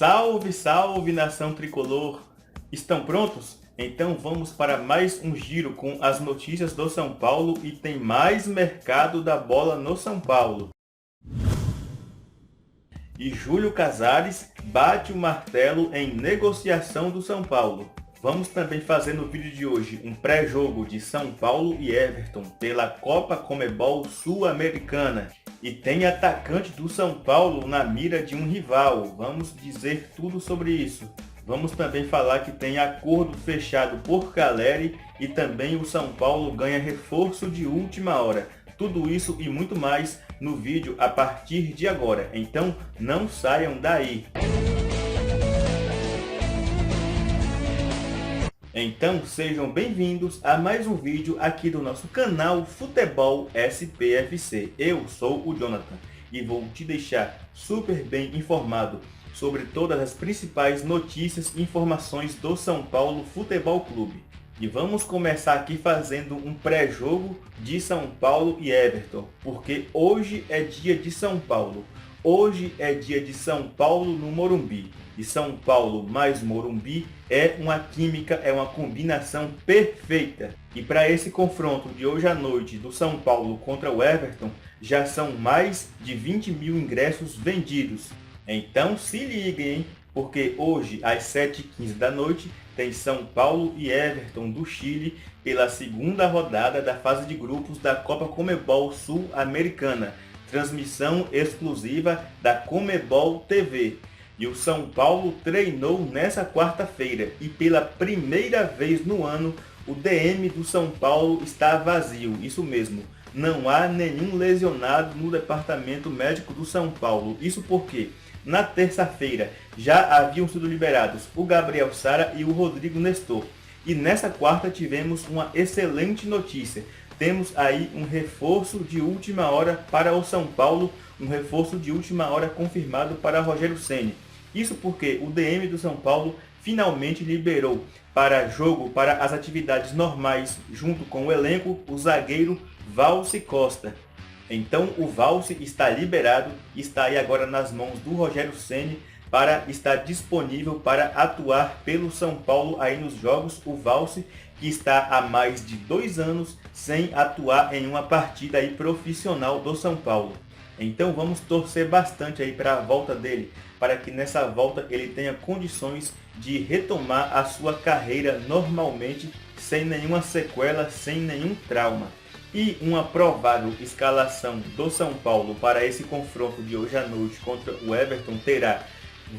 Salve, salve, nação tricolor! Estão prontos? Então vamos para mais um giro com as notícias do São Paulo e tem mais mercado da bola no São Paulo. E Júlio Casares bate o martelo em negociação do São Paulo. Vamos também fazer no vídeo de hoje um pré-jogo de São Paulo e Everton pela Copa Conmebol Sul-Americana. E tem atacante do São Paulo na mira de um rival. Vamos dizer tudo sobre isso. Vamos também falar que tem acordo fechado por Caleri e também o São Paulo ganha reforço de última hora. Tudo isso e muito mais no vídeo a partir de agora. Então não saiam daí. Então sejam bem-vindos a mais um vídeo aqui do nosso canal Futebol SPFC. Eu sou o Jonathan e vou te deixar super bem informado sobre todas as principais notícias e informações do São Paulo Futebol Clube. E vamos começar aqui fazendo um pré-jogo de São Paulo e Everton, porque hoje é dia de São Paulo. Hoje é dia de São Paulo no Morumbi. E São Paulo mais Morumbi é uma química, é uma combinação perfeita. E para esse confronto de hoje à noite do São Paulo contra o Everton, já são mais de 20 mil ingressos vendidos. Então se liguem, hein? Porque hoje às 7h15 da noite tem São Paulo e Everton do Chile pela segunda rodada da fase de grupos da Copa Conmebol Sul-Americana. Transmissão exclusiva da Conmebol TV. E o São Paulo treinou nessa quarta-feira e pela primeira vez no ano o DM do São Paulo está vazio. Isso mesmo, não há nenhum lesionado no departamento médico do São Paulo. Isso porque na terça-feira já haviam sido liberados o Gabriel Sara e o Rodrigo Nestor. E nessa quarta tivemos uma excelente notícia. Temos aí um reforço de última hora para o São Paulo, um reforço de última hora confirmado para Rogério Ceni. Isso porque o DM do São Paulo finalmente liberou para jogo, para as atividades normais, junto com o elenco, o zagueiro Valci Costa. Então o Valci está liberado, está aí agora nas mãos do Rogério Ceni para estar disponível para atuar pelo São Paulo aí nos jogos. O Valci que está há mais de 2 anos sem atuar em uma partida aí profissional do São Paulo. Então vamos torcer bastante aí para a volta dele, para que nessa volta ele tenha condições de retomar a sua carreira normalmente, sem nenhuma sequela, sem nenhum trauma. E uma provável escalação do São Paulo para esse confronto de hoje à noite contra o Everton terá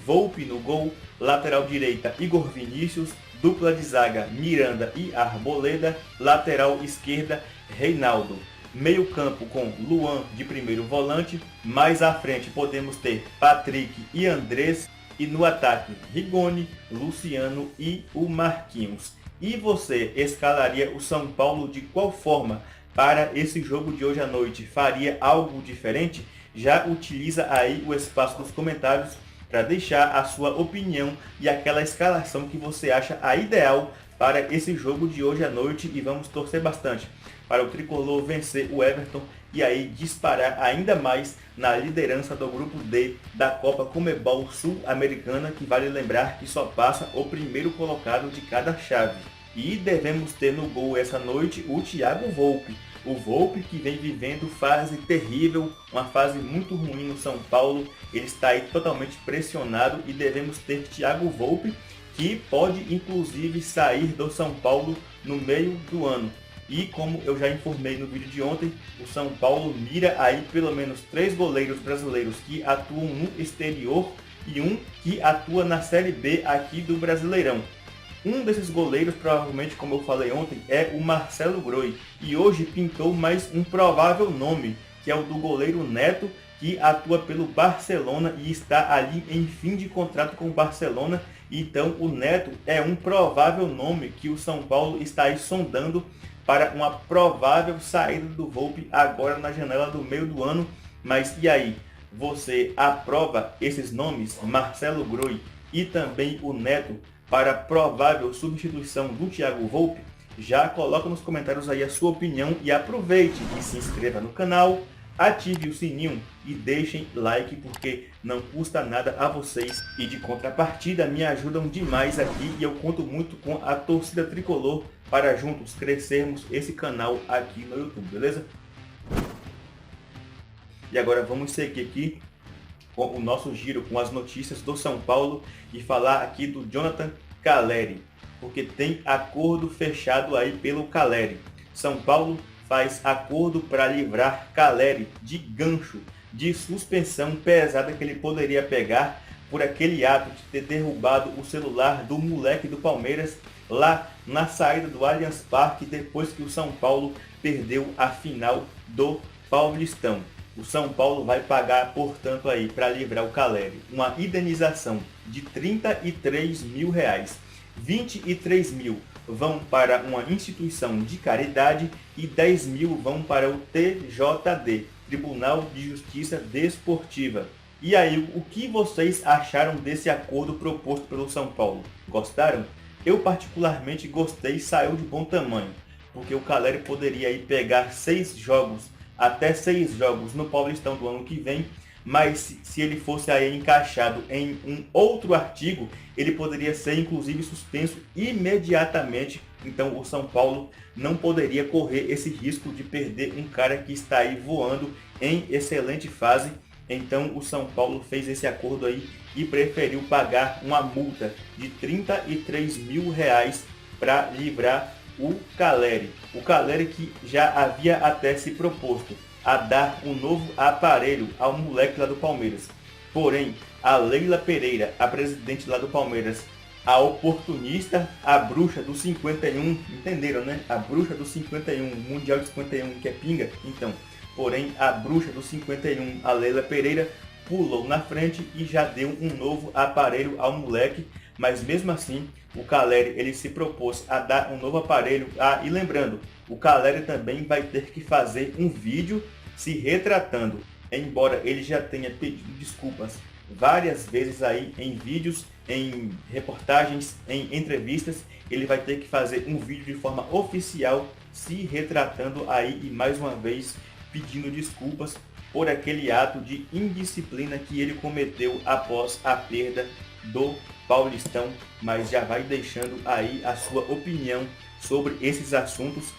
Volpi no gol, lateral direita Igor Vinícius, dupla de zaga Miranda e Arboleda, lateral esquerda Reinaldo. Meio campo com Luan de primeiro volante, mais à frente podemos ter Patrick e Andrés e no ataque Rigoni, Luciano e o Marquinhos. E você escalaria o São Paulo de qual forma para esse jogo de hoje à noite? Faria algo diferente? Já utiliza aí o espaço dos comentários para deixar a sua opinião e aquela escalação que você acha a ideal para esse jogo de hoje à noite, e vamos torcer bastante para o tricolor vencer o Everton e aí disparar ainda mais na liderança do grupo D da Copa Conmebol Sul-Americana, que vale lembrar que só passa o primeiro colocado de cada chave. E devemos ter no gol essa noite o Thiago Volpi. O Volpi que vem vivendo fase terrível, uma fase muito ruim no São Paulo. Ele está aí totalmente pressionado e devemos ter Thiago Volpi, que pode inclusive sair do São Paulo no meio do ano. E como eu já informei no vídeo de ontem, o São Paulo mira aí pelo menos 3 goleiros brasileiros que atuam no exterior e um que atua na Série B aqui do Brasileirão. Um desses goleiros, provavelmente, como eu falei ontem, é o Marcelo Groi. E hoje pintou mais um provável nome, que é o do goleiro Neto, que atua pelo Barcelona e está ali em fim de contrato com o Barcelona. Então o Neto é um provável nome que o São Paulo está aí sondando para uma provável saída do Volpi agora na janela do meio do ano. Mas e aí? Você aprova esses nomes, Marcelo Groi e também o Neto, para provável substituição do Thiago Volpi? Já coloca nos comentários aí a sua opinião e aproveite e se inscreva no canal, ative o sininho e deixem like, porque não custa nada a vocês e de contrapartida me ajudam demais aqui, e eu conto muito com a torcida tricolor para juntos crescermos esse canal aqui no YouTube, beleza? E agora vamos seguir aqui com o nosso giro com as notícias do São Paulo e falar aqui do Jonathan Calleri, porque tem acordo fechado aí pelo Calleri. São Paulo faz acordo para livrar Calleri de gancho de suspensão pesada que ele poderia pegar por aquele ato de ter derrubado o celular do moleque do Palmeiras lá na saída do Allianz Parque, depois que o São Paulo perdeu a final do Paulistão. O São Paulo vai pagar, portanto, aí para livrar o Calleri uma indenização de R$33 mil. 23 mil vão para uma instituição de caridade e 10 mil vão para o TJD, Tribunal de Justiça Desportiva. E aí, o que vocês acharam desse acordo proposto pelo São Paulo? Gostaram? Eu particularmente gostei, saiu de bom tamanho, porque o Calleri poderia aí pegar até 6 jogos no Paulistão do ano que vem, mas se ele fosse aí encaixado em um outro artigo, ele poderia ser inclusive suspenso imediatamente. Então o São Paulo não poderia correr esse risco de perder um cara que está aí voando em excelente fase. Então o São Paulo fez esse acordo aí e preferiu pagar uma multa de R$33 mil para livrar o Calleri. O Calleri que já havia até se proposto a dar um novo aparelho ao moleque lá do Palmeiras. Porém, a Leila Pereira, a presidente lá do Palmeiras, a oportunista, a bruxa do 51, entenderam, né? A bruxa do 51, Mundial de 51, que é pinga? Então, porém, a bruxa do 51, a Leila Pereira, pulou na frente e já deu um novo aparelho ao moleque, mas mesmo assim, o Calleri ele se propôs a dar um novo aparelho. E lembrando, o Calleri também vai ter que fazer um vídeo se retratando, embora ele já tenha pedido desculpas várias vezes aí em vídeos, em reportagens, em entrevistas. Ele vai ter que fazer um vídeo de forma oficial se retratando aí e mais uma vez pedindo desculpas por aquele ato de indisciplina que ele cometeu após a perda do Paulistão, mas já vai deixando aí a sua opinião sobre esses assuntos.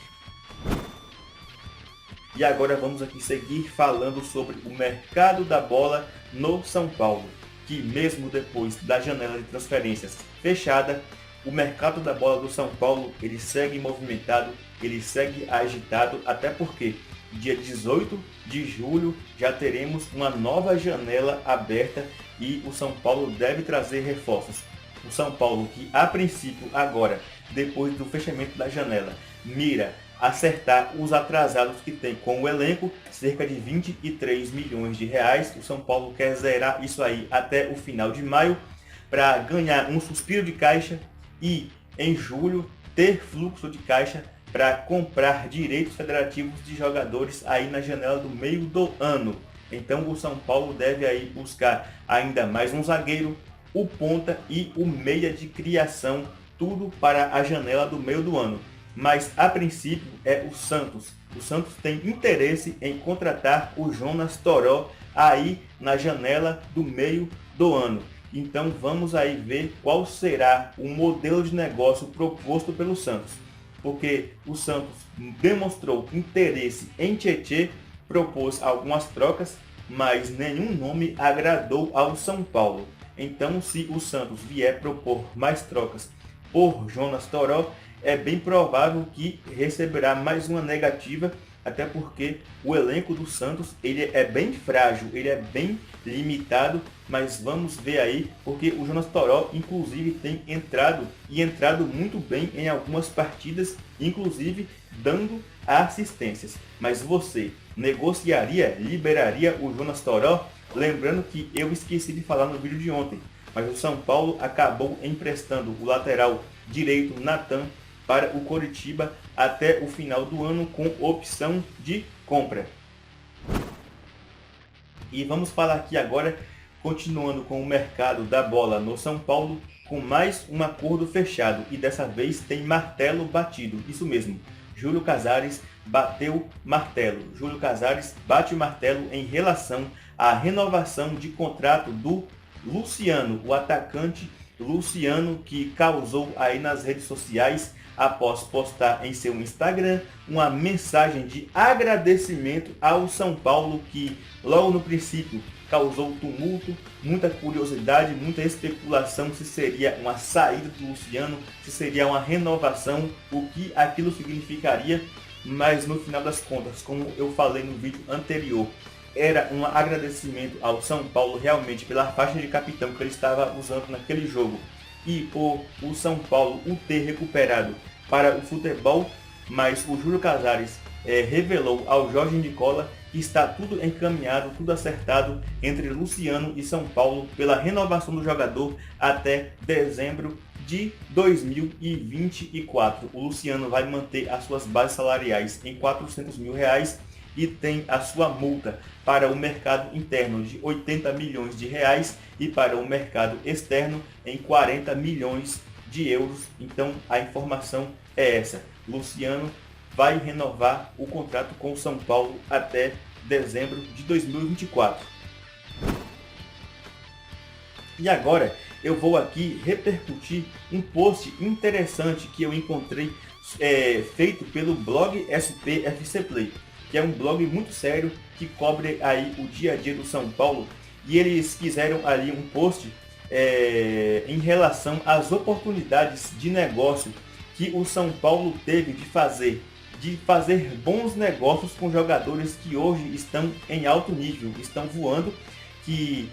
E agora vamos aqui seguir falando sobre o mercado da bola no São Paulo, que mesmo depois da janela de transferências fechada, o mercado da bola do São Paulo ele segue movimentado, ele segue agitado, até porque dia 18 de julho já teremos uma nova janela aberta e o São Paulo deve trazer reforços. O São Paulo que a princípio agora, depois do fechamento da janela, mira acertar os atrasados que tem com o elenco, cerca de R$23 milhões. O São Paulo quer zerar isso aí até o final de maio, para ganhar um suspiro de caixa e em julho ter fluxo de caixa para comprar direitos federativos de jogadores aí na janela do meio do ano. Então o São Paulo deve aí buscar ainda mais um zagueiro, o ponta e o meia de criação, tudo para a janela do meio do ano. Mas a princípio é o Santos. O Santos tem interesse em contratar o Jonas Toró aí na janela do meio do ano. Então vamos aí ver qual será o modelo de negócio proposto pelo Santos. Porque o Santos demonstrou interesse em Tietê, propôs algumas trocas, mas nenhum nome agradou ao São Paulo. Então se o Santos vier propor mais trocas por Jonas Toró, é bem provável que receberá mais uma negativa, até porque o elenco do Santos ele é bem frágil, ele é bem limitado, mas vamos ver aí, porque o Jonas Toró inclusive tem entrado muito bem em algumas partidas, inclusive dando assistências. Mas você negociaria, liberaria o Jonas Toró? Lembrando que eu esqueci de falar no vídeo de ontem, mas o São Paulo acabou emprestando o lateral direito Natan para o Coritiba até o final do ano com opção de compra. E vamos falar aqui agora, continuando com o mercado da bola no São Paulo, com mais um acordo fechado, e dessa vez tem martelo batido. Isso mesmo, Júlio Casares bateu martelo. Júlio Casares bate o martelo em relação à renovação de contrato do Luciano, o atacante Luciano, que causou aí nas redes sociais após postar em seu Instagram uma mensagem de agradecimento ao São Paulo, que logo no princípio causou tumulto, muita curiosidade, muita especulação se seria uma saída do Luciano, se seria uma renovação, o que aquilo significaria, mas no final das contas, como eu falei no vídeo anterior, era um agradecimento ao São Paulo realmente pela faixa de capitão que ele estava usando naquele jogo e por o São Paulo o ter recuperado para o futebol, mas o Júlio Casares revelou ao Jorge Nicola que está tudo encaminhado, tudo acertado entre Luciano e São Paulo pela renovação do jogador até dezembro de 2024. O Luciano vai manter as suas bases salariais em R$400 mil e tem a sua multa para o mercado interno de R$80 milhões e para o mercado externo em 40 milhões de euros. Então a informação é essa: Luciano vai renovar o contrato com o São Paulo até dezembro de 2024. E agora eu vou aqui repercutir um post interessante que eu encontrei feito pelo blog SPFC Play, que é um blog muito sério que cobre aí o dia a dia do São Paulo, e eles fizeram ali um post em relação às oportunidades de negócio que o São Paulo teve de fazer bons negócios com jogadores que hoje estão em alto nível, estão voando, que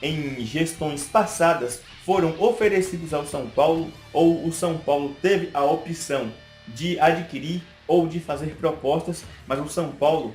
em gestões passadas foram oferecidos ao São Paulo, ou o São Paulo teve a opção de adquirir ou de fazer propostas, mas o São Paulo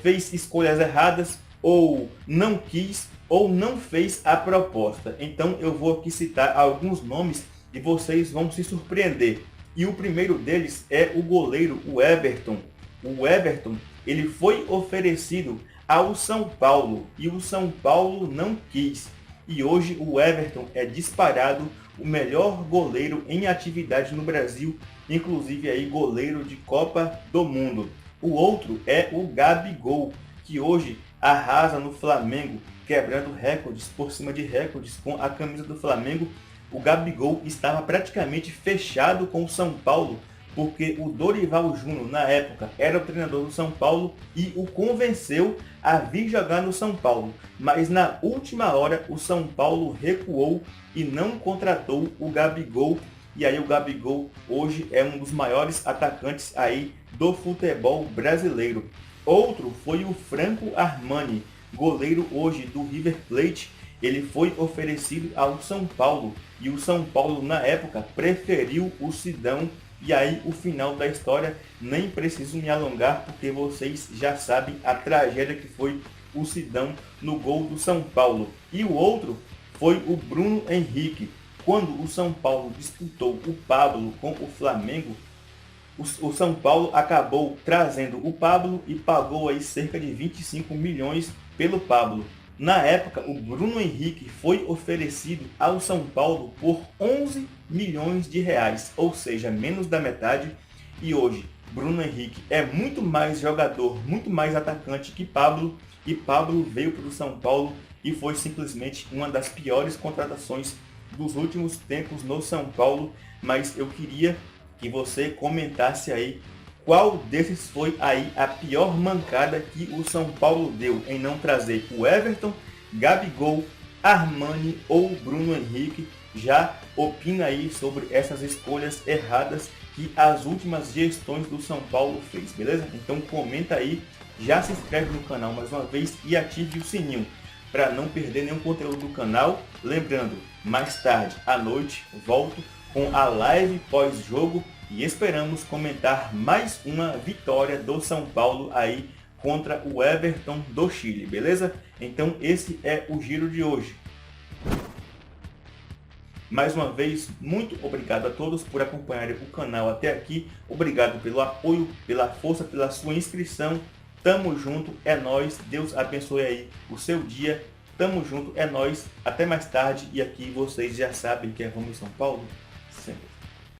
fez escolhas erradas, ou não quis, ou não fez a proposta. Então eu vou aqui citar alguns nomes e vocês vão se surpreender. E o primeiro deles é o goleiro, o Everton. O Everton, ele foi oferecido ao São Paulo e o São Paulo não quis. E hoje o Everton é disparado o melhor goleiro em atividade no Brasil, inclusive aí goleiro de Copa do Mundo. O outro é o Gabigol, que hoje arrasa no Flamengo, quebrando recordes por cima de recordes com a camisa do Flamengo. O Gabigol estava praticamente fechado com o São Paulo, porque o Dorival Júnior, na época, era o treinador do São Paulo e o convenceu a vir jogar no São Paulo. Mas na última hora o São Paulo recuou e não contratou o Gabigol. E aí o Gabigol hoje é um dos maiores atacantes aí do futebol brasileiro. Outro foi o Franco Armani, goleiro hoje do River Plate. Ele foi oferecido ao São Paulo e o São Paulo na época preferiu o Sidão. E aí o final da história nem preciso me alongar, porque vocês já sabem a tragédia que foi o Sidão no gol do São Paulo. E o outro foi o Bruno Henrique. Quando o São Paulo disputou o Pablo com o Flamengo, o São Paulo acabou trazendo o Pablo e pagou aí cerca de 25 milhões pelo Pablo. Na época, o Bruno Henrique foi oferecido ao São Paulo por 11 milhões de reais, ou seja, menos da metade. E hoje, Bruno Henrique é muito mais jogador, muito mais atacante que Pablo, e Pablo veio para o São Paulo e foi simplesmente uma das piores contratações dos últimos tempos no São Paulo. Mas eu queria que você comentasse aí qual desses foi aí a pior mancada que o São Paulo deu em não trazer o Everton, Gabigol, Armani ou Bruno Henrique. Já opina aí sobre essas escolhas erradas que as últimas gestões do São Paulo fez, beleza? Então comenta aí, já se inscreve no canal mais uma vez e ative o sininho para não perder nenhum conteúdo do canal. Lembrando, mais tarde à noite volto com a live pós-jogo e esperamos comentar mais uma vitória do São Paulo aí contra o Everton do Chile, beleza? Então esse é o giro de hoje. Mais uma vez, muito obrigado a todos por acompanharem o canal até aqui. Obrigado pelo apoio, pela força, pela sua inscrição. Tamo junto, é nóis. Deus abençoe aí o seu dia. Tamo junto, é nóis. Até mais tarde. E aqui vocês já sabem que é Vamos São Paulo sempre.